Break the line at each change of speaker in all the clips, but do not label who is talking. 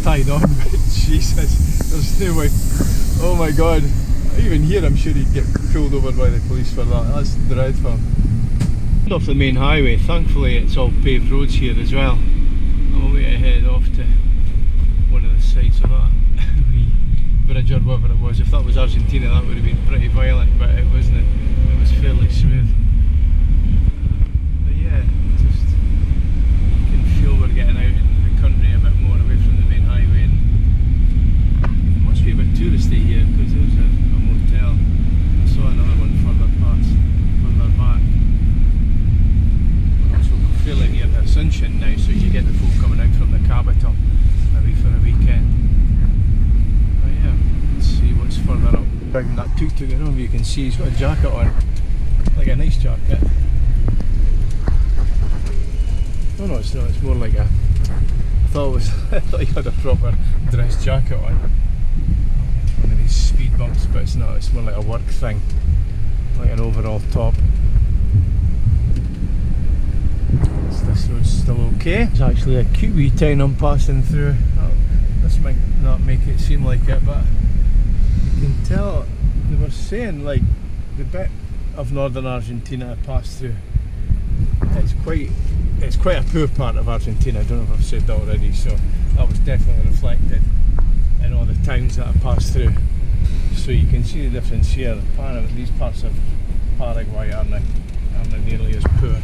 tied on, but Jesus, there's no way. Oh my God, even here I'm sure he'd get pulled over by the police for that. That's dreadful. Off the main highway, thankfully it's all paved roads here as well. I'm away to head off to one of the sites of that wee bridge or whatever it was. If that was Argentina, that would have been pretty violent, but it wasn't. It was fairly smooth. But yeah, just you can feel we're getting out into the country a bit more, away from the main highway. And it must be a bit touristy here because there's a motel. I saw another one further back. Fairly near the Asuncion now, so you get the folk coming out from the capital maybe for a weekend. But yeah, let's see what's further up. Driving that tuk-tuk, I don't know if you can see, he's got a jacket on, like a nice jacket. Oh no, it's not, it's more like a, I thought he had a proper dress jacket on. One of these speed bumps, but it's not, it's more like a work thing, like an overall top. This road's still okay. It's actually a cute wee town I'm passing through. Oh, this might not make it seem like it, but you can tell they were saying like the bit of northern Argentina I passed through. It's quite a poor part of Argentina. I don't know if I've said that already. So that was definitely reflected in all the towns that I passed through. So you can see the difference here. Apparently these parts of Paraguay aren't nearly as poor.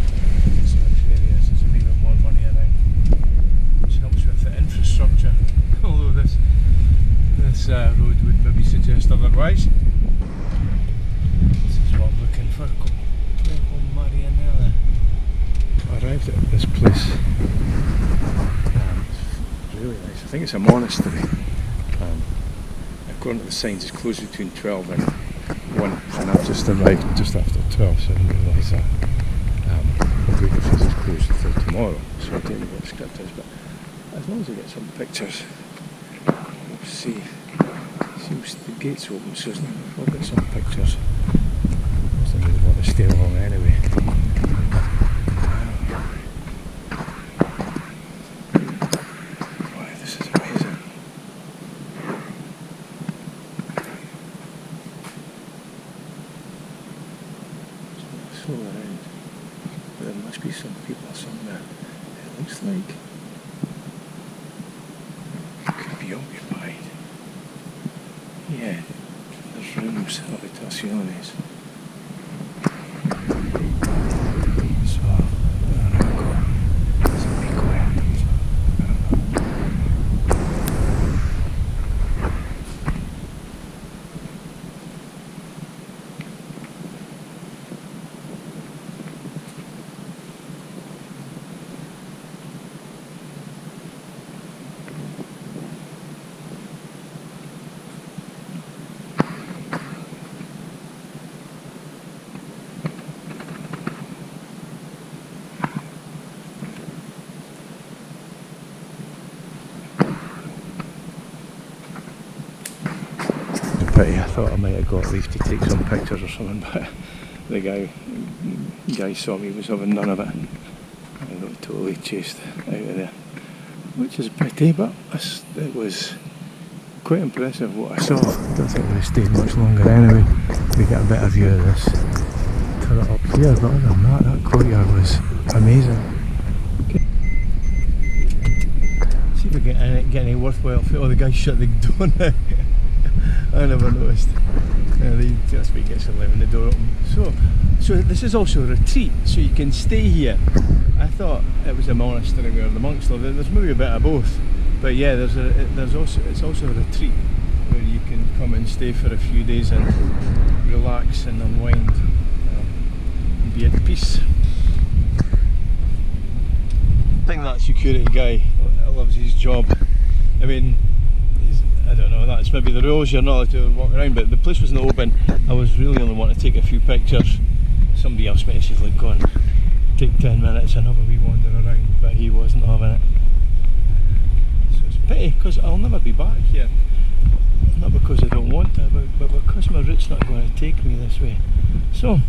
The infrastructure, although this road would maybe suggest otherwise. This is what I'm looking for. Marianella. I arrived at this place. It's really nice. I think it's a monastery. According to the signs, it's closed between 12 and 1, and I've just arrived just after 12, so I didn't realise that. The place is closed until tomorrow, so I don't know what the script is, but as long as I get some pictures, we'll see. Seems the gate's open, so I'll get some pictures. I don't really want to stay long anyway. Wow, this is amazing. There's no soul around. But there must be some people somewhere. It looks like occupied. Yeah, there's rooms of Asuncion. So, there we go. There's a big way. I thought I might have got leave to take some pictures or something, but the guy saw me was having none of it. I got totally chased out of there, which is a pity, but it was quite impressive what I saw. I don't think we stayed much longer anyway. We get a better view of this. Turn it up here, but other than that courtyard was amazing. See if we get any worthwhile. Oh, the guy shut the door now. I never noticed. They just me gets leaving the door open. So this is also a retreat, so you can stay here. I thought it was a monastery where the monks live. There's maybe a bit of both, but yeah, it's also a retreat where you can come and stay for a few days and relax and unwind and be at peace. I think that security guy loves his job. I mean, I don't know, that's maybe the rules, you're not allowed to walk around, but the place wasn't open. I was really only wanting to take a few pictures. Somebody else messaged like, go on, take 10 minutes and have a wee wander around, but he wasn't having it. So it's a pity, because I'll never be back here. Not because I don't want to, but because my route's not going to take me this way. So,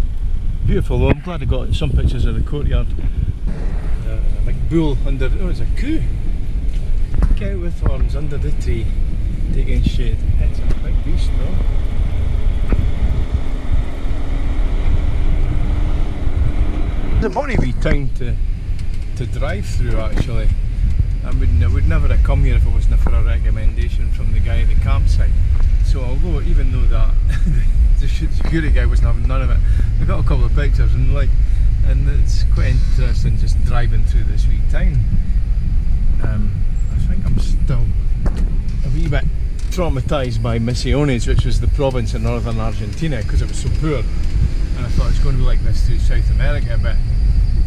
beautiful though, I'm glad I got some pictures of the courtyard. Like bull under, oh, it's a coup. out with horns under the tree, taking shade. It's a big beast though. It's a bonny wee town to drive through actually. I would never have come here if it wasn't for a recommendation from the guy at the campsite. So although, even though that the security guy wasn't having none of it, we got a couple of pictures and it's quite interesting just driving through this wee town. I think I'm still a wee bit traumatised by Misiones, which was the province in northern Argentina, because it was so poor, and I thought it's going to be like this through South America, but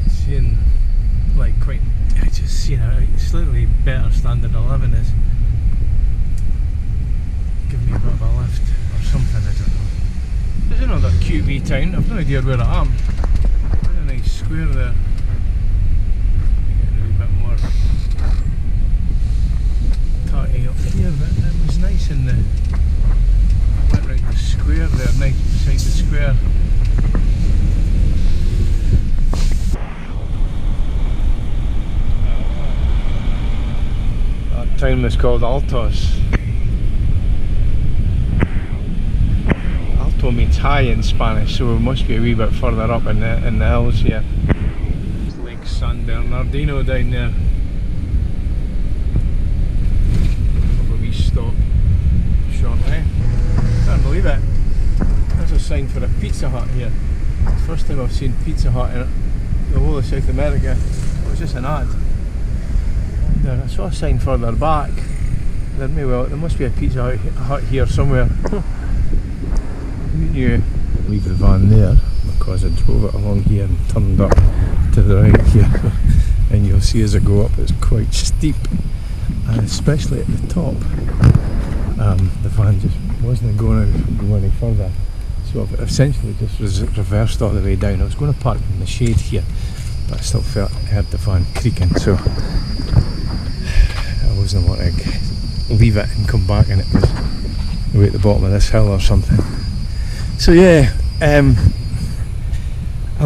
seeing seeing a slightly better standard of living is giving me a bit of a lift or something, I don't know. There's another cute wee town, I've no idea where I am. Quite a nice square there. Getting a wee bit more tatty up here, but it was nice in the... I went round the square there, nice beside the square. That town was called Altos. Alto means high in Spanish, so we must be a wee bit further up in the hills here. It's Lake San Bernardino down there. Have a wee stop shortly. Can't believe it. There's a sign for a Pizza Hut here. It's the first time I've seen Pizza Hut in the whole of South America. It was just an ad. And I saw a sign further back. There must be a Pizza Hut here somewhere. You leave the van there because I drove it along here and turned up to the right here, and you'll see as I go up it's quite steep, and especially at the top the van just wasn't going any further, so I've essentially just reversed all the way down. I was going to park in the shade here, but I still heard the van creaking, so I wasn't wanting to leave it and come back and it was way at the bottom of this hill or something. So yeah, a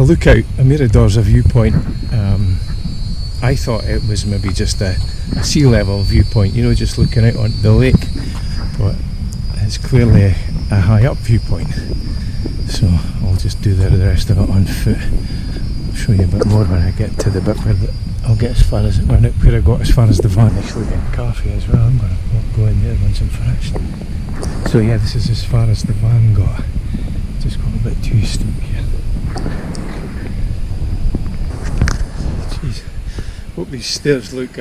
lookout, a Mirador's a viewpoint. I thought it was maybe just a sea level viewpoint, you know, just looking out on the lake, but it's clearly a high up viewpoint. So I'll just do the rest of it on foot. I'll show you a bit more when I get to the bit where I'll get as far as where I got as far as the van. Actually getting coffee as well. I'm going to go in there once I'm finished. So yeah, this is as far as the van got. Just got a bit too steep here. Jeez, hope these stairs look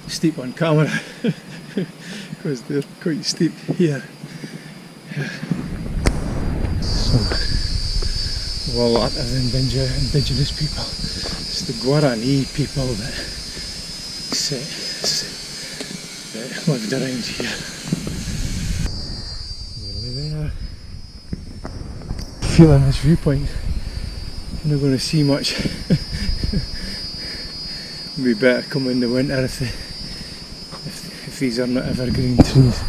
steep on camera because they're quite steep here. So, well, a lot of indigenous people. It's the Guarani people that lived around here. Nearly there. Feeling this viewpoint, you're not going to see much. It'd be better come in the winter if these are not evergreen trees.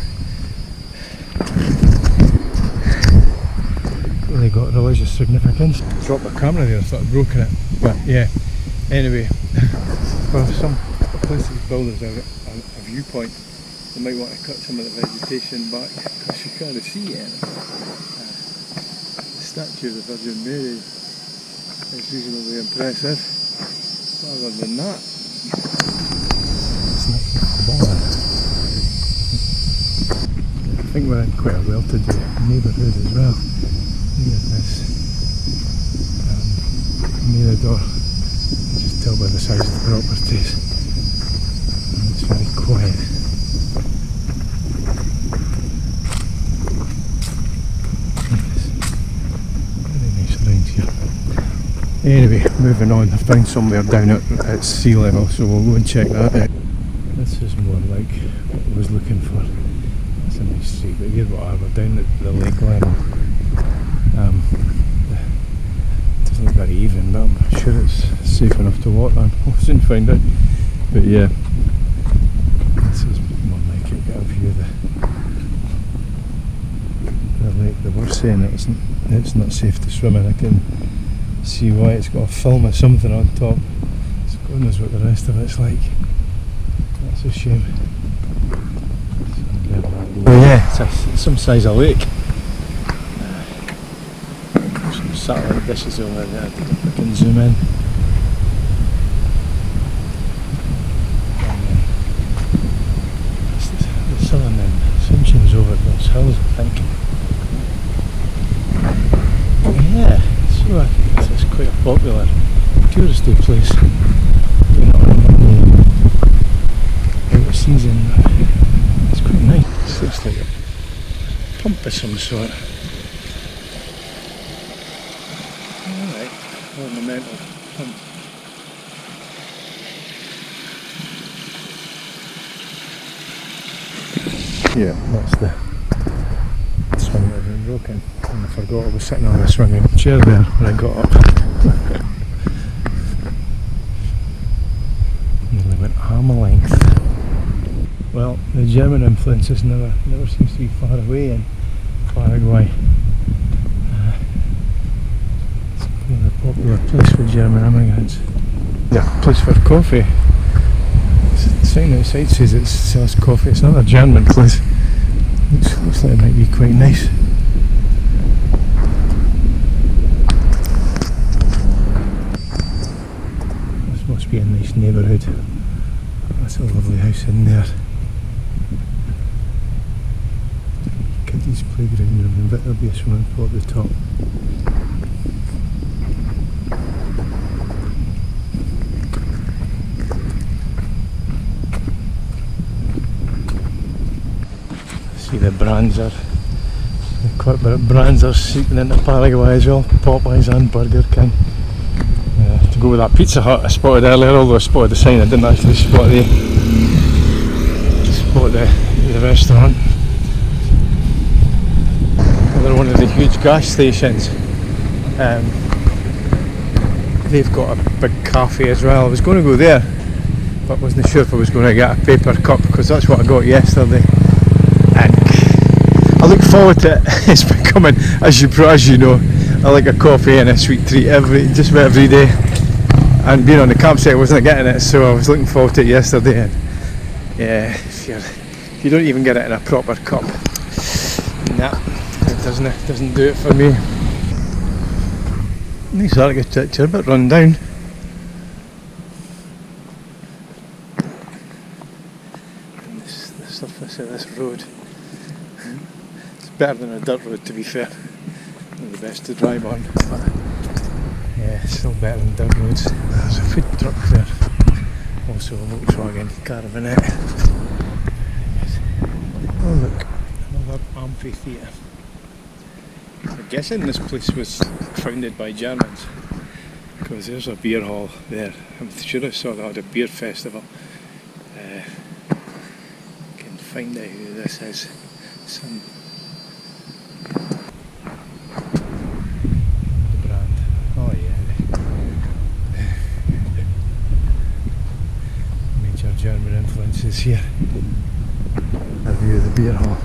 Really got religious significance. Dropped the camera there, I thought I'd broken it, but yeah. Anyway, well, some places build as a viewpoint. They might want to cut some of the vegetation back because you can't see it. The statue of the Virgin Mary is reasonably impressive. Other than that, it's not boring. I think we're in quite a well-to-do neighbourhood as well. Look at this Mirador. You just tell by the size of the properties. And it's very quiet. Anyway, moving on, I found somewhere down at sea level, so we'll go and check that out. This is more like what I was looking for. It's a nice street, but here what we're down at the lake level. It doesn't look very even, but I'm sure it's safe enough to walk on. We'll soon find out. But yeah, this is more like it, get a view of the lake. They were saying it's not safe to swim in. I can see why. It's got a film of something on top. So God knows what the rest of it's like. That's a shame. Oh yeah, it's some size of lake. Some satellite dishes over there. I can zoom in. The southern end. Asuncion's over those hills, I think. Yeah, so I think this is quite a popular touristy place. You know, out of season. It's quite nice. It looks like a pump of some sort. Alright, ornamental pump. Yeah, that's the swing that had been broken. And I forgot I was sitting on a swinging chair there when I got up. Nearly went arm length. Well, the German influence is never seems to be far away in Paraguay. It's quite a popular place for German immigrants. Yeah, place for coffee. The sign outside says it sells coffee. It's not a German place. Looks like it might be quite nice. This must be a nice neighbourhood. That's a lovely house in there. Kids' playground room, and there'll be a swimming pool at the top. See the brands are quite a bit of brands are seeping into Paraguay as well. Popeyes and Burger King. To go with that Pizza Hut I spotted earlier, although I spotted the sign, I didn't actually spot the restaurant. Another one of the huge gas stations. They've got a big cafe as well. I was going to go there, but wasn't sure if I was going to get a paper cup, because that's what I got yesterday. And I look forward to it. It's becoming, as you know, I like a coffee and a sweet treat just about every day. And being on the campsite I wasn't getting it, so I was looking forward to it yesterday. And yeah, if you don't even get it in a proper cup, nah, it doesn't do it for me. Nice architecture, a bit run down. And the surface of this road, it's better than a dirt road, to be fair. Not the best to drive on, but yeah, it's still better than dirt roads. There's a food truck there, also a Volkswagen Caravannette. Oh look, another amphitheatre. I'm guessing this place was founded by Germans, because there's a beer hall there. I'm sure I saw they had a beer festival. Can find out who this is. Some brand. Oh yeah. Major German influences here. A view of the beer hall.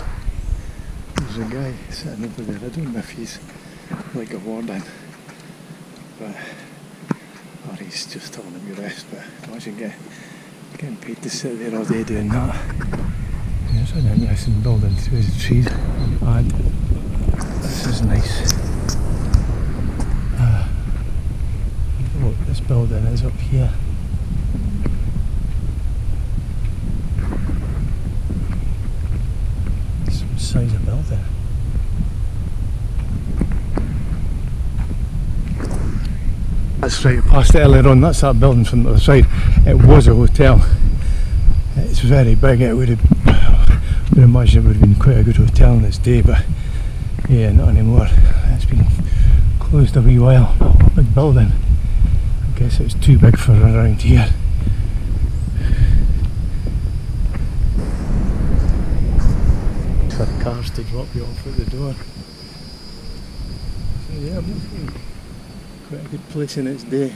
There's a guy sitting over there. I don't know if he's like a warden, or he's just telling him to rest, but imagine getting paid to sit there all day doing that. There's an interesting building through the trees. And this is nice. Look, this building is up here. Some size of building. That's right, I passed it earlier on. That's that building from the other side. It was a hotel. It's very big. It would have, I would imagine it would have been quite a good hotel in its day, but yeah, not anymore. It's been closed a wee while. A big building. I guess it's too big for around here. For cars to drop you off at the door. So yeah, quite a good place in its day.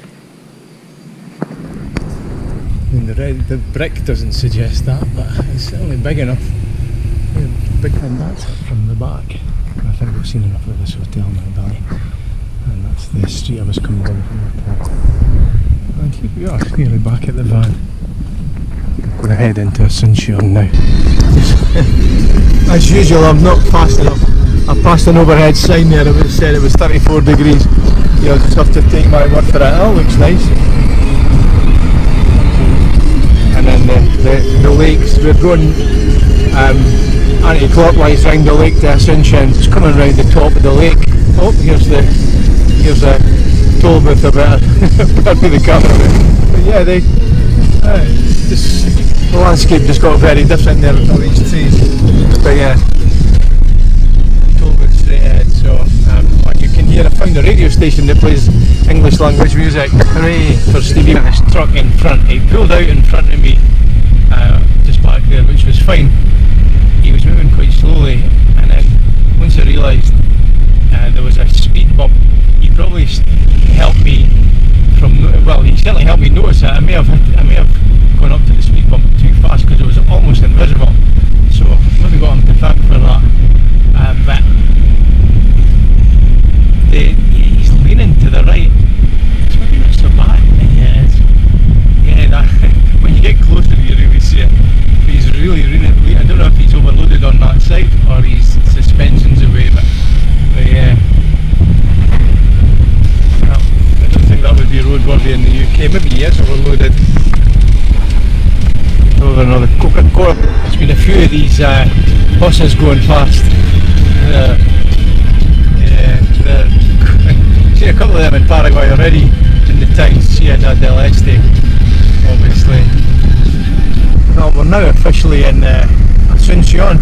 I mean, the brick doesn't suggest that, but it's certainly big enough. Yeah, big, and that's it from the back. I think we've seen enough of this hotel now, and that's the street I was coming down from. And here we are, nearly back at the van. I'm going to head into Asuncion now. As usual, I'm not fast enough. I passed an overhead sign there that said it was 34 degrees. You'll just have to take my word for it. Oh, looks nice. And then the lakes, we're going anti-clockwise round the lake to Asuncion, just coming round the top of the lake. Oh, here's a toll booth about the camera. But yeah, the landscape just got very different there with all these trees. But yeah, toll booth straight ahead. So you can hear, I found a radio station that plays English language music. Hooray for Stevie with his truck in front. He pulled out in front of me just back there, which was fine. He was moving quite slowly, and then once I realised there was a speed bump, he probably helped me he certainly helped me notice it. I may have gone up to the speed bump too fast because it was almost invisible, so maybe got him to thank for that. But he's leaning to the right. It's maybe not so bad. When you get closer you really see it. He's really, I don't know if he's overloaded on that side or his suspension's away, but yeah. Well, I don't think that would be roadworthy in the UK. Maybe he is overloaded. Over another Coca-Cola. There's been a few of these buses going past. See a couple of them in Paraguay already in the town. Ciudad del Este, obviously. Well, we're now officially in Asuncion.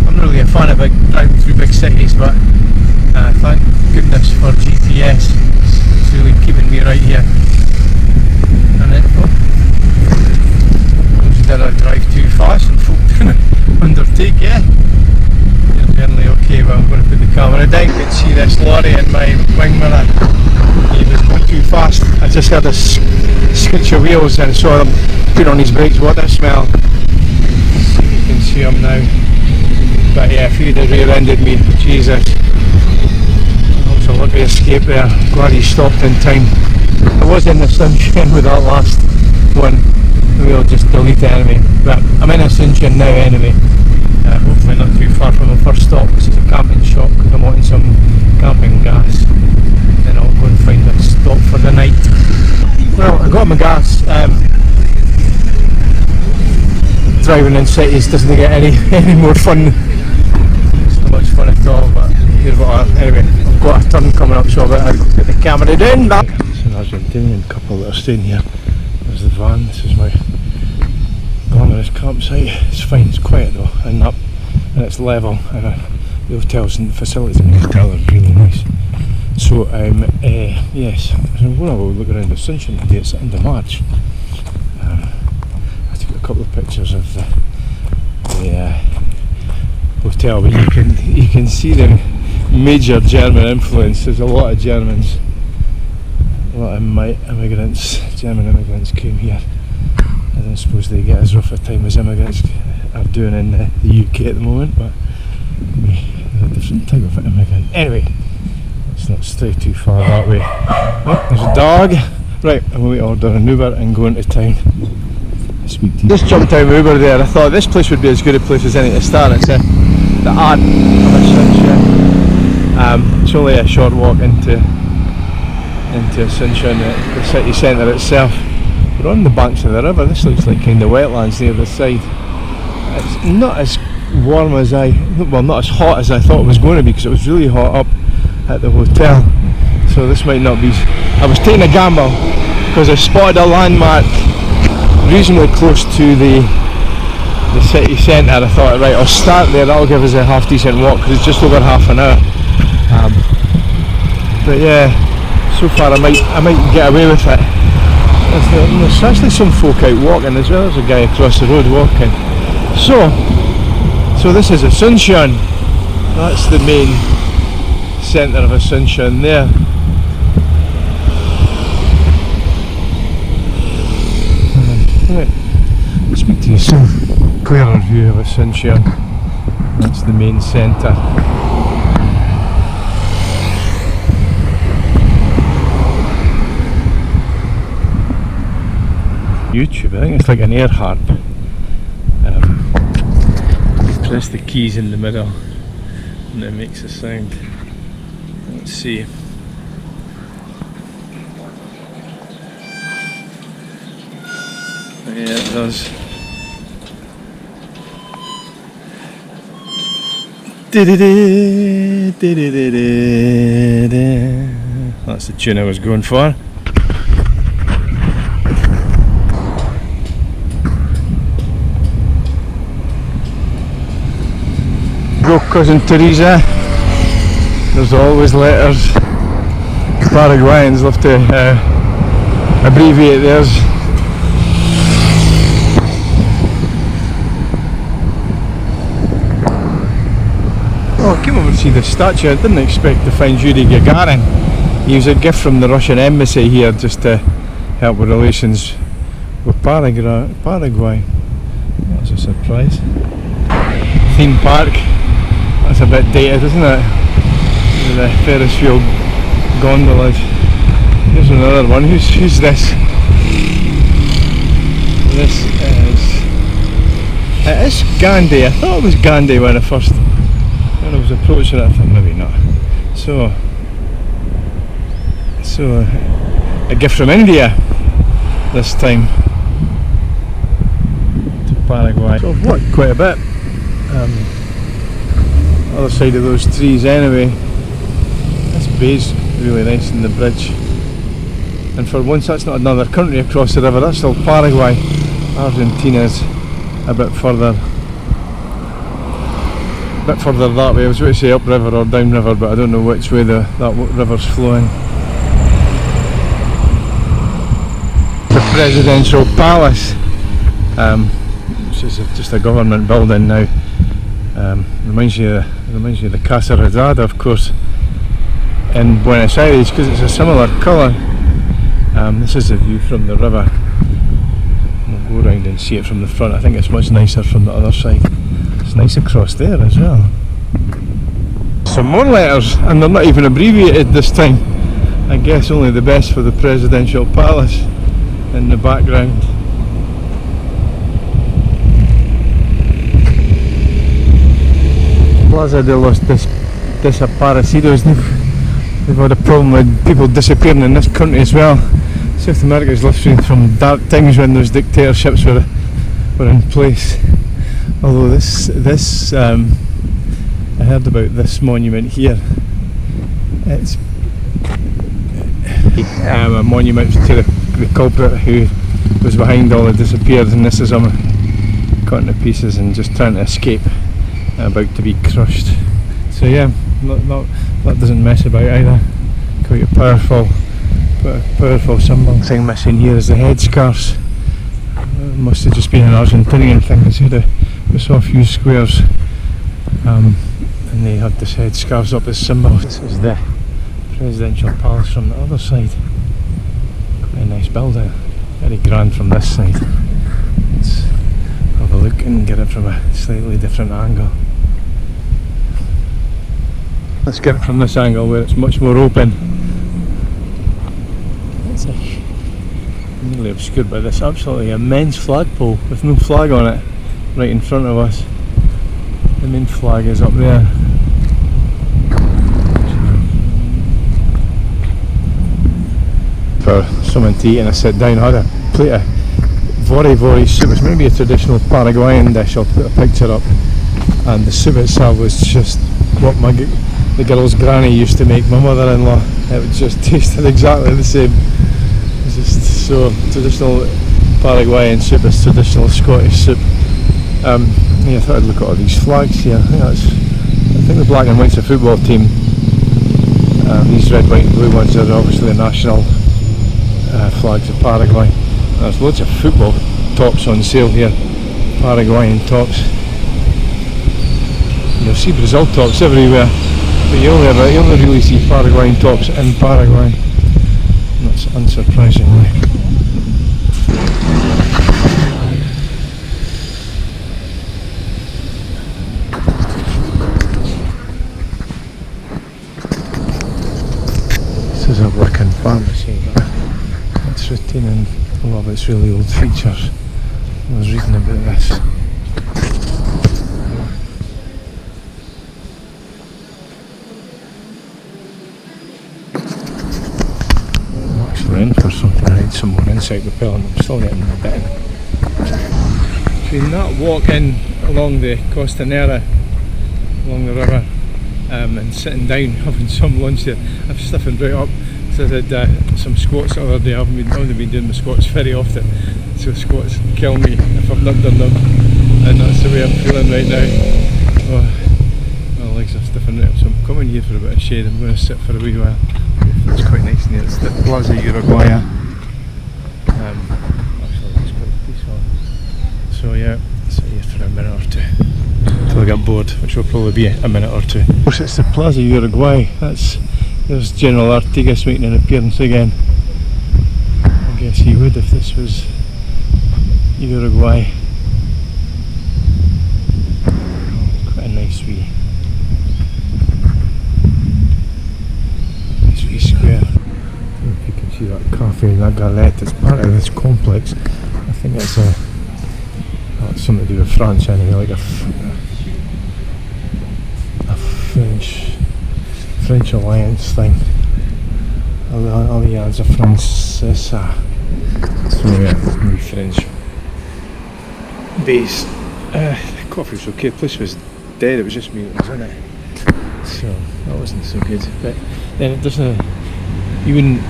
I'm not really a fan of driving through big cities, but thank goodness for GPS. It's really keeping me right here. And then, did I drive too fast and folk didn't undertake? Yeah, you're generally okay. Well, I'm going to put the camera down. You can see this lorry in my wing mirror. He was going too fast. I just heard a scritch of wheels and saw him put on his brakes. What a smell. You can see him now. But yeah, if he'd have rear-ended me, Jesus. That was a lucky escape there. Glad he stopped in time. I was in the Asuncion with that last one. We'll just delete it anyway. But I'm in Asuncion now anyway. Hopefully not too far from the first stop, which is a camping shop, because I'm wanting some camping gas. Then I'll go and find a stop for the night. Well, I got my gas. Driving in cities doesn't get any more fun. It's not much fun at all, but here's what anyway, I've got a turn coming up, so I better get the camera down. It's an Argentinian couple that are staying here. There's the van. This is my glamorous campsite. It's fine, it's quiet though, and it's level, and the hotels and facilities in the hotel are really nice. So yes, I'm going to have a look around Asuncion today. It's the end of March. I took a couple of pictures of the hotel, but you can see the major German influence. There's a lot of Germans, a lot of German immigrants came here. I don't suppose they get as rough a time as immigrants are doing in the UK at the moment, but they're a different type of immigrant. Anyway, let's not stray too far that way. Oh, there's a dog. Right, I'm going to order an Uber and go into town. Just jumped out of Uber there. I thought this place would be as good a place as any to start. It's the art of Asuncion. It's only a short walk into Asuncion, the city centre itself. We're on the banks of the river. This looks like kind of wetlands near the side. It's not as warm as not as hot as I thought it was going to be, because it was really hot up at the hotel. So this might not be. I was taking a gamble because I spotted a landmark reasonably close to the city centre. I thought, right, I'll start there. That'll give us a half decent walk because it's just over half an hour. But yeah, so far I might get away with it. There's actually some folk out walking as well. There's a guy across the road walking. So this is Asuncion. That's the main centre of Asuncion there. Right, let's speak to you some clearer view of Asuncion. That's the main centre. YouTube, I think it's like an air harp. You press the keys in the middle and it makes a sound. Let's see. Yeah, it does. That's the tune I was going for. Go cousin Teresa. There's always letters. Paraguayans love to abbreviate theirs. Oh, I came over to see the statue. I didn't expect to find Yuri Gagarin. He was a gift from the Russian embassy here just to help with relations with Paraguay. That's a surprise. Theme park. That's a bit dated, isn't it? The Ferris wheel gondolas. Here's another one. Who's this? This is... It is Gandhi. I thought it was Gandhi when I was approaching it. I thought maybe not. So a gift from India this time to Paraguay. So I've walked quite a bit. Other side of those trees anyway. This bay's really nice in the bridge. And for once that's not another country across the river, that's still Paraguay. Argentina's a bit further that way. I was going to say upriver or downriver, but I don't know which way that river's flowing. The Presidential Palace, which is just a government building now. Reminds you of the Casa Rosada, of course, in Buenos Aires, because it's a similar colour. This is a view from the river. We'll go around and see it from the front. I think it's much nicer from the other side. It's nice across there as well. Some more letters, and they're not even abbreviated this time. I guess only the best for the Presidential Palace in the background. Plaza de los Desaparecidos. They've had a problem with people disappearing in this country as well. South America's lived from dark times when those dictatorships were in place. Although this I heard about this monument here. It's a monument to the culprit who was behind all the disappeared, and this is him cut into pieces and just trying to escape, about to be crushed. So yeah, that doesn't mess about either. Quite a powerful symbol. The thing missing here is the headscarves. Must have just been an Argentinian thing. We saw a few squares, and they had this headscarves up as symbols. This is the Presidential Palace from the other side. Quite a nice building. Very grand from this side. Let's have a look and get it from a slightly different angle. Let's get it from this angle where it's much more open. It's nearly obscured by this absolutely immense flagpole with no flag on it right in front of us. The main flag is up there. For something to eat and I sat down, I had a plate of vori soup. It's maybe a traditional Paraguayan dish. I'll put a picture up. And the soup itself was just what the girl's granny used to make, my mother-in-law. It just tasted exactly the same. It's just so traditional Paraguayan soup is traditional Scottish soup. Yeah, I thought I'd look at all these flags here. I think the black and white's a football team. These red, white and blue ones are obviously the national flags of Paraguay. There's loads of football tops on sale here, Paraguayan tops. You'll see Brazil tops everywhere, but you only really see Paraguayan tops in Paraguay. And that's unsurprisingly. This is a Wiccan pharmacy. It's retaining a lot of its really old features. I was reading about this I'm actually in for something. I need some more insight repellent. I'm still getting a bit in. Between that walk in along the Costanera, along the river, and sitting down having some lunch there, I've stiffened right up. So I did some squats the other day. I haven't been doing my squats very often, so squats kill me if I've not done them, and that's the way I'm feeling right now. Oh, my legs are stiffened right up, so I'm coming here for a bit of shade. I'm going to sit for a wee while. It's quite nice in here. It's the Plaza Uruguaya. Actually, it's quite peaceful. So yeah, sit here for a minute or two until I get bored, which will probably be a minute or two. Of course, it's the Plaza Uruguay. There's General Artigas making an appearance again. I guess he would if this was Uruguay. Quite a nice wee square. I don't know if you can see that cafe, that galette. It's part of this complex. I think it's it's something to do with France anyway, like a French alliance thing. Allianza Francesa. So yeah, maybe French based. The coffee was okay, the place was dead, it was just me that was in it. So that wasn't so good. But then it doesn't, you wouldn't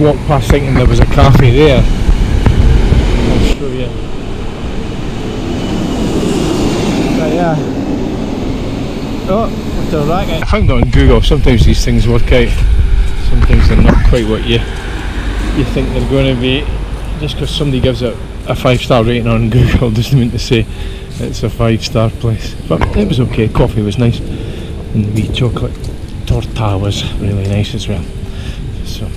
walk past thinking there was a cafe there. I'll show you. But yeah. Oh, the racket. I found it on Google. Sometimes these things work out. Sometimes they're not quite what you think they're going to be. Just because somebody gives it a 5-star rating on Google doesn't mean to say it's a 5-star place. But it was okay. Coffee was nice, and the wee chocolate torta was really nice as well. So,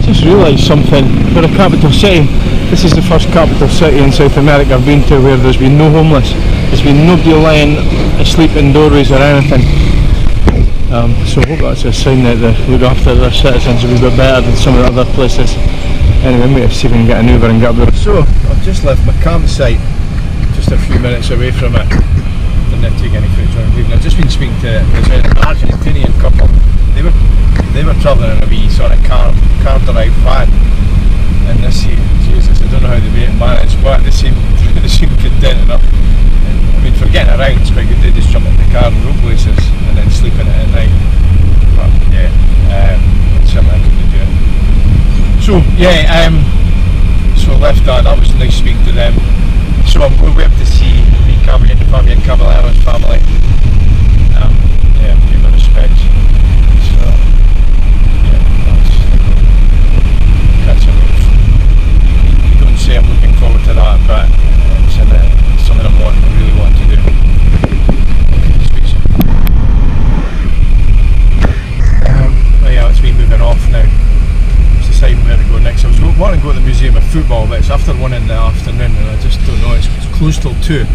just realised something. For a capital city, this is the first capital city in South America I've been to where there's been no homeless. There's been nobody lying asleep in doorways or anything. So I hope that's a sign that they look after their citizens a wee bit better than some of the other places. Anyway, I'm going to see if we can get an Uber and get up there. So, I've just left my campsite, just a few minutes away from it. Didn't take any footage on leaving. I've just been speaking to an Argentinian couple. They were travelling in a wee sort of car-derived van. And this here, Jesus, I don't know how they managed, but they seem content enough. I mean, for getting around, it's quite good. They just jump in the car and go places and then sleep in it at night. But yeah, similar to do it. So yeah, so I left that. That was nice speaking to them. So I'm going way up to see Fabian Caballero's family. Yeah, pay my respects. So yeah, that's I don't say I'm looking forward to that, but it's something I really want to do. But yeah, it's me moving off now. Just deciding where to go next. I was wanting to go to the Museum of Football, but it's after 1 in the afternoon and I just don't know, it's closed till 2.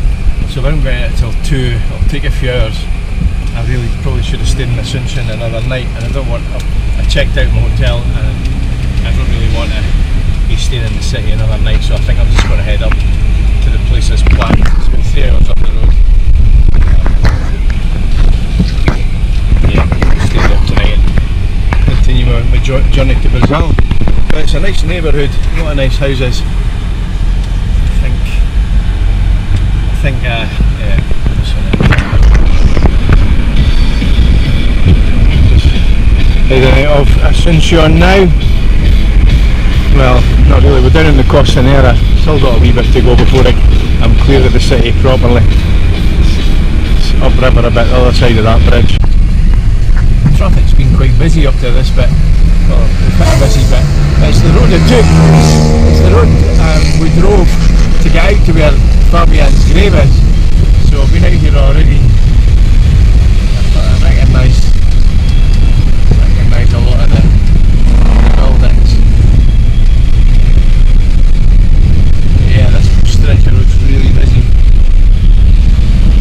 So if I don't get it till 2, it'll take a few hours. I really probably should have stayed in Asuncion another night, and I don't want, I checked out my hotel and I don't really want to be staying in the city another night, so I think I'm just going to head up to the place as planned. It's about 3 hours up the road. Yeah, I'll stay there tonight and continue my journey to Brazil. But it's a nice neighbourhood, a lot of nice houses. I think, yeah, heading out of Asuncion now. Well, not really, we're down in the Costanera. Still got a wee bit to go before I'm clear of the city properly. It's upriver a bit, the other side of that bridge. Traffic's been quite busy up to this bit. Well, quite a busy bit. It's the road it took. It's the road we drove to get out to where Fabian's grave is. So I've been out here already. I recognise a lot of the buildings. Yeah, this stretch of road's really busy.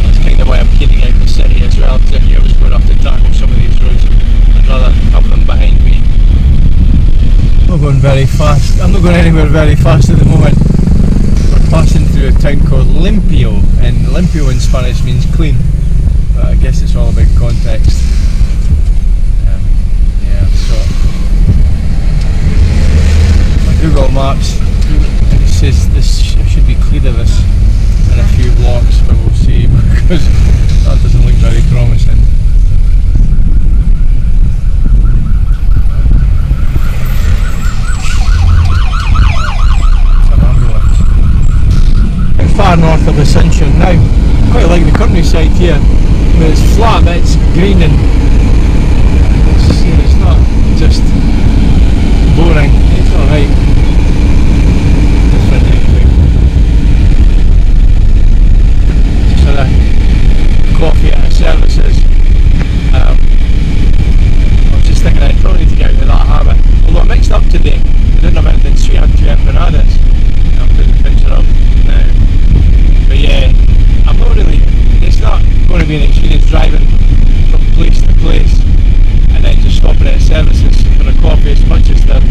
That's kind of why I'm getting out of the city as well, because if I was going to have to tackle some of these roads, I'd rather have them behind me. I'm not going very fast. I'm not going anywhere very fast at the moment. passing through a town called Limpio, and limpio in Spanish means clean, but I guess it's all about context. Yeah, so my Google Maps, it says this should be clear of this in a few blocks, but we'll see, because that doesn't look very promising. Far north of Asuncion now. Quite like the countryside here, but it's flat, but it's green, and it's not just boring. It's alright. Different anyway. Just had a coffee at a services. I was just thinking I'd probably need to get out of that habit. Although I mixed up today, I didn't have anything sweet, I had 2 empanadas. I'll put the picture up now. But yeah, I'm not really, it's not going to be an experience driving from place to place and then just stopping at services for a coffee, as much as they're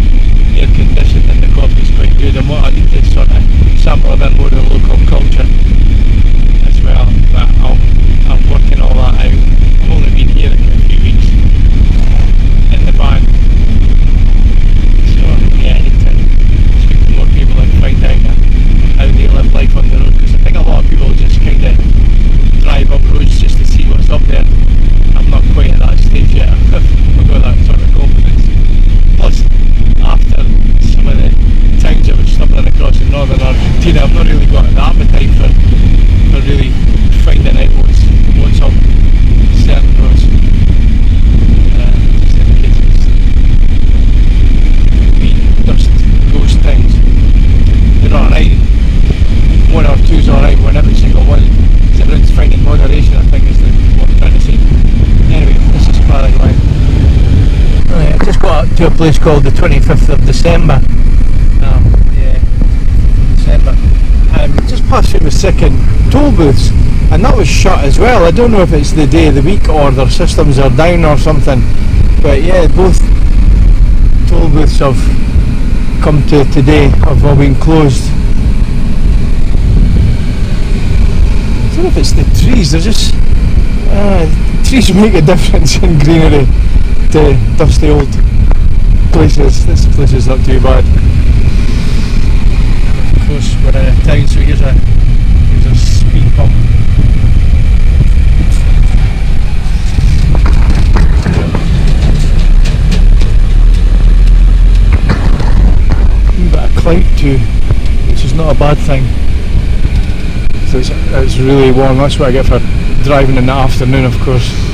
air conditioned and the coffee's quite good. And what I need to sort of sample a bit more of the local culture as well, but I'm working all that out. I've only been here a few weeks in the van, so yeah, I need to speak to more people and find out how they live life on the road, because I think a lot of people just kind of drive up roads just to see what's up there. I'm not quite at that stage yet. I've got that sort of confidence. Plus, after some of the towns I was stumbling across in northern Argentina, I've not really got an appetite for really finding out what's up certain roads. Just in case it's dust, those things. They're alright. 1 or 2's alright, when every single one is everyone's finding moderation, I think is what I'm trying to say. Anyway, this is Paraguay. Right, I just got up to a place called the 25th of December. Yeah, December. Just passed through the second toll booths, and that was shut as well. I don't know if it's the day of the week or their systems are down or something, but yeah, both toll booths have come to today, have all been closed. I don't know if it's the trees, they're just trees make a difference in greenery to dusty old places. This place is not too bad. Of course we're in a town, so here's a speed bump. A bit of cloud too, which is not a bad thing. So it's really warm. That's what I get for driving in the afternoon, of course.